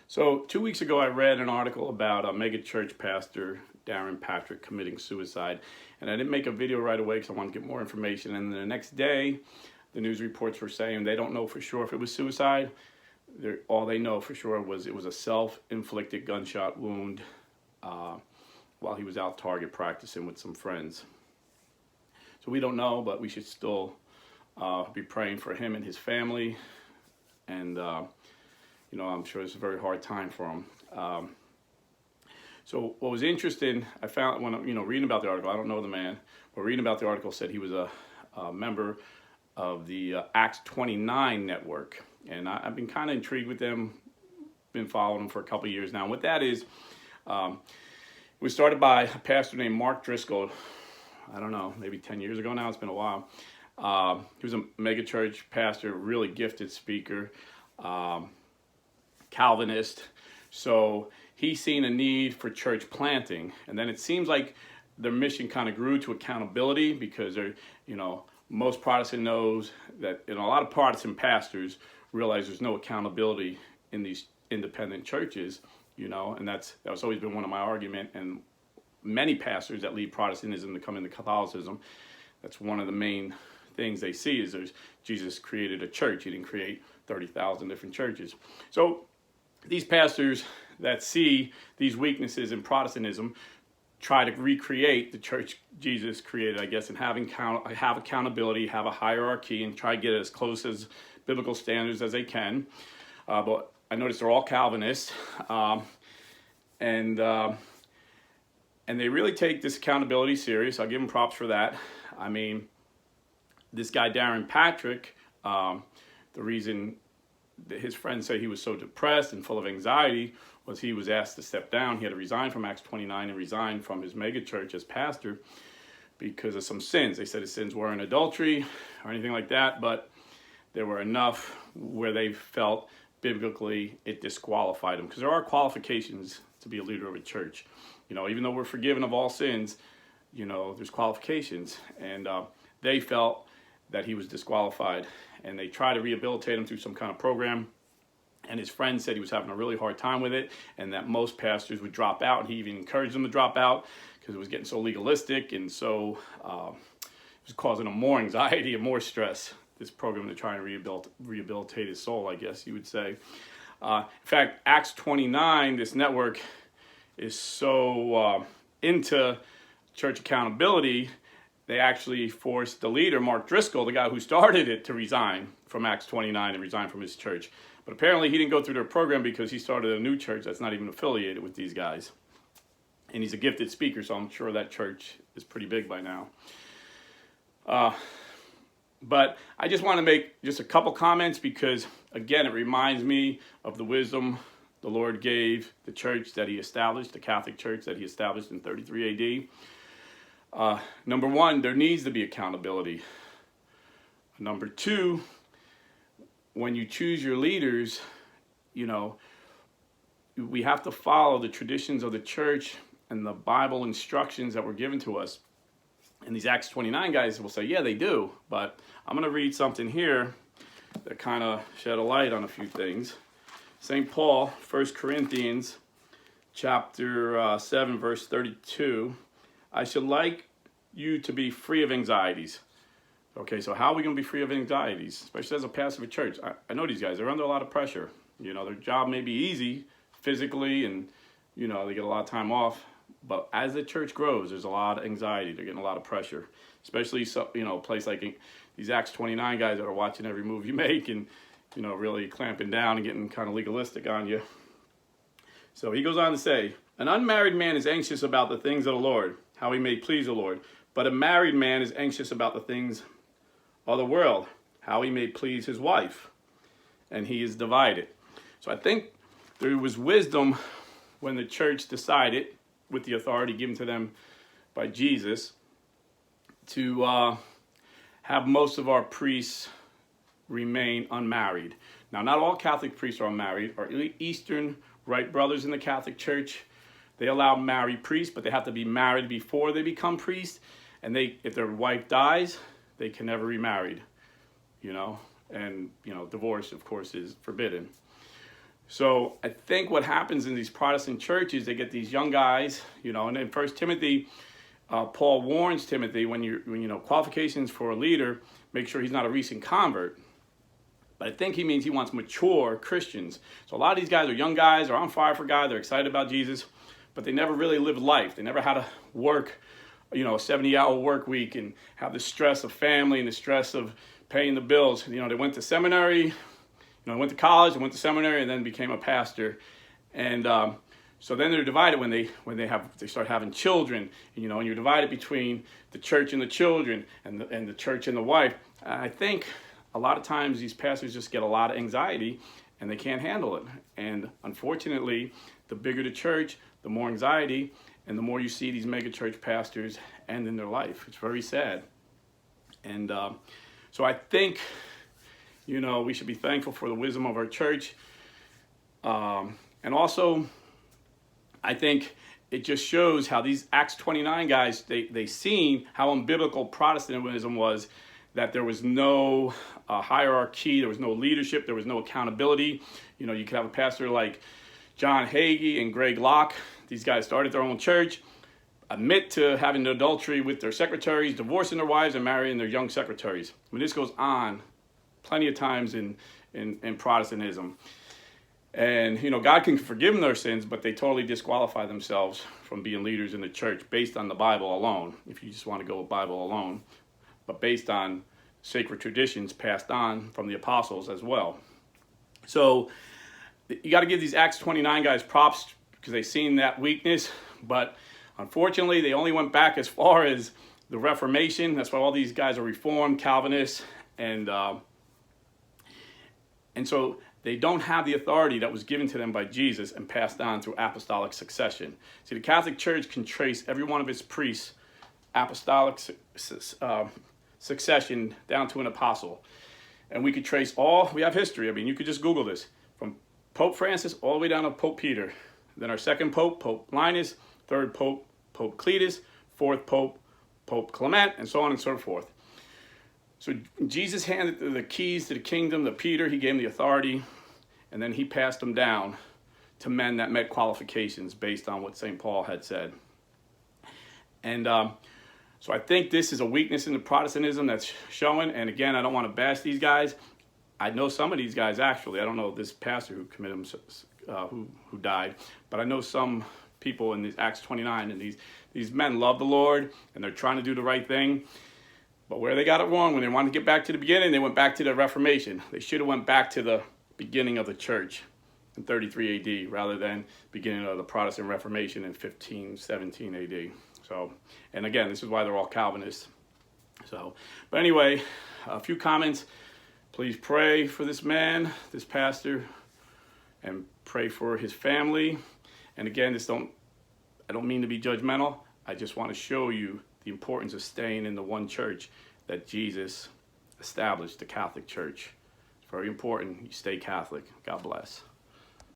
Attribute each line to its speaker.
Speaker 1: So 2 weeks ago, I read an article about a mega church pastor, Darren Patrick, committing suicide. And I didn't make a video right away because I wanted to get more information. And the next day, the news reports were saying they don't know for sure if it was suicide. All they know for sure was it was a self-inflicted gunshot wound while he was out target practicing with some friends. So we don't know, but we should still be praying for him and his family. And I'm sure it's a very hard time for him. So what was interesting, I found when reading about the article, I don't know the man, but reading about the article said he was a member of the Acts 29 network. And I've been kind of intrigued with them, been following them for a couple of years now. And what that is, it was started by a pastor named Mark Driscoll, I don't know, maybe 10 years ago now, it's been a while. He was a mega church pastor, really gifted speaker, Calvinist. So he's seen a need for church planting. And then it seems like their mission kind of grew to accountability because most Protestant knows that, a lot of Protestant pastors realize there's no accountability in these independent churches, and that's always been one of my argument. And many pastors that leave Protestantism to come into Catholicism, that's one of the main things they see is Jesus created a church. He didn't create 30,000 different churches. So these pastors that see these weaknesses in Protestantism try to recreate the church Jesus created, I guess, and have accountability, have a hierarchy, and try to get as close as biblical standards as they can. But I noticed they're all Calvinists, and they really take this accountability serious. I'll give them props for that. I mean, this guy Darren Patrick, the reason that his friends say he was so depressed and full of anxiety was he was asked to step down. He had to resign from Acts 29 and resign from his megachurch as pastor because of some sins. They said his sins weren't adultery or anything like that, but there were enough where they felt biblically it disqualified him, because there are qualifications to be a leader of a church. Even though we're forgiven of all sins, there's qualifications, and they felt that he was disqualified, and they tried to rehabilitate him through some kind of program. And his friend said he was having a really hard time with it, and that most pastors would drop out. He even encouraged them to drop out because it was getting so legalistic, and so it was causing him more anxiety and more stress, this program to try and rehabilitate his soul, I guess you would say. In fact, Acts 29, this network, is so into church accountability, they actually forced the leader, Mark Driscoll, the guy who started it, to resign from Acts 29 and resign from his church. But apparently he didn't go through their program because he started a new church that's not even affiliated with these guys. And he's a gifted speaker, so I'm sure that church is pretty big by now. But I just want to make just a couple comments because, again, it reminds me of the wisdom the Lord gave the church that he established, the Catholic Church that he established in 33 AD. Number one, there needs to be accountability. Number two, when you choose your leaders, we have to follow the traditions of the church and the Bible instructions that were given to us. And these Acts 29 guys will say, yeah, they do. But I'm going to read something here that kind of shed a light on a few things. St. Paul, 1 Corinthians, chapter 7, verse 32. I should like you to be free of anxieties. Okay, so how are we going to be free of anxieties, especially as a pastor of a church? I know these guys, they're under a lot of pressure. Their job may be easy physically and, they get a lot of time off. But as the church grows, there's a lot of anxiety. They're getting a lot of pressure, especially, a place like these Acts 29 guys that are watching every move you make and, really clamping down and getting kind of legalistic on you. So he goes on to say, an unmarried man is anxious about the things of the Lord, how he may please the Lord. But a married man is anxious about the things of the world, how he may please his wife. And he is divided. So I think there was wisdom when the church decided, with the authority given to them by Jesus, to have most of our priests remain unmarried. Now, not all Catholic priests are unmarried. Our Eastern Rite brothers in the Catholic Church, they allow married priests, but they have to be married before they become priests. And if their wife dies, they can never remarried, and divorce, of course, is forbidden. So I think what happens in these Protestant churches, they get these young guys, and in 1 Timothy, Paul warns Timothy when qualifications for a leader, make sure he's not a recent convert. But I think he means he wants mature Christians. So a lot of these guys are young guys, they're on fire for God, they're excited about Jesus, but they never really lived life. They never had to work, a 70-hour work week and have the stress of family and the stress of paying the bills. They went to seminary, went to college, and went to seminary, and then became a pastor. And so then they're divided when they start having children, and you're divided between the church and the children, and the church and the wife. I think a lot of times these pastors just get a lot of anxiety, and they can't handle it. And unfortunately, the bigger the church, the more anxiety, and the more you see these mega church pastors end in their life. It's very sad. And so I think, we should be thankful for the wisdom of our church. And also, I think it just shows how these Acts 29 guys, they seen how unbiblical Protestantism was, that there was no hierarchy, there was no leadership, there was no accountability. You could have a pastor like John Hagee and Greg Locke. These guys started their own church, admit to having adultery with their secretaries, divorcing their wives, and marrying their young secretaries. This goes on plenty of times in Protestantism. And, God can forgive them their sins, but they totally disqualify themselves from being leaders in the church based on the Bible alone, if you just want to go with Bible alone, but based on sacred traditions passed on from the apostles as well. So you got to give these Acts 29 guys props because they've seen that weakness, but unfortunately, they only went back as far as the Reformation. That's why all these guys are Reformed, Calvinists, and so they don't have the authority that was given to them by Jesus and passed on through apostolic succession. See, the Catholic Church can trace every one of its priests' apostolic succession down to an apostle. And we could trace we have history. You could just Google this. From Pope Francis all the way down to Pope Peter. Then our second Pope, Pope Linus. Third Pope, Pope Cletus. Fourth Pope, Pope Clement, and so on and so forth. So Jesus handed the keys to the kingdom to Peter. He gave him the authority, and then he passed them down to men that met qualifications based on what St. Paul had said. And so I think this is a weakness in the Protestantism that's showing. And again, I don't want to bash these guys. I know some of these guys actually. I don't know this pastor who committed who died, but I know some people in these Acts 29, and these men love the Lord and they're trying to do the right thing. But where they got it wrong, when they wanted to get back to the beginning, they went back to the Reformation. They should have went back to the beginning of the church in 33 AD rather than beginning of the Protestant Reformation in 17 AD. So, and again, this is why they're all Calvinists. So, but anyway, a few comments. Please pray for this man, this pastor, and pray for his family. And again, I don't mean to be judgmental. I just want to show you the importance of staying in the one church that Jesus established, the Catholic Church. It's very important you stay Catholic. God bless.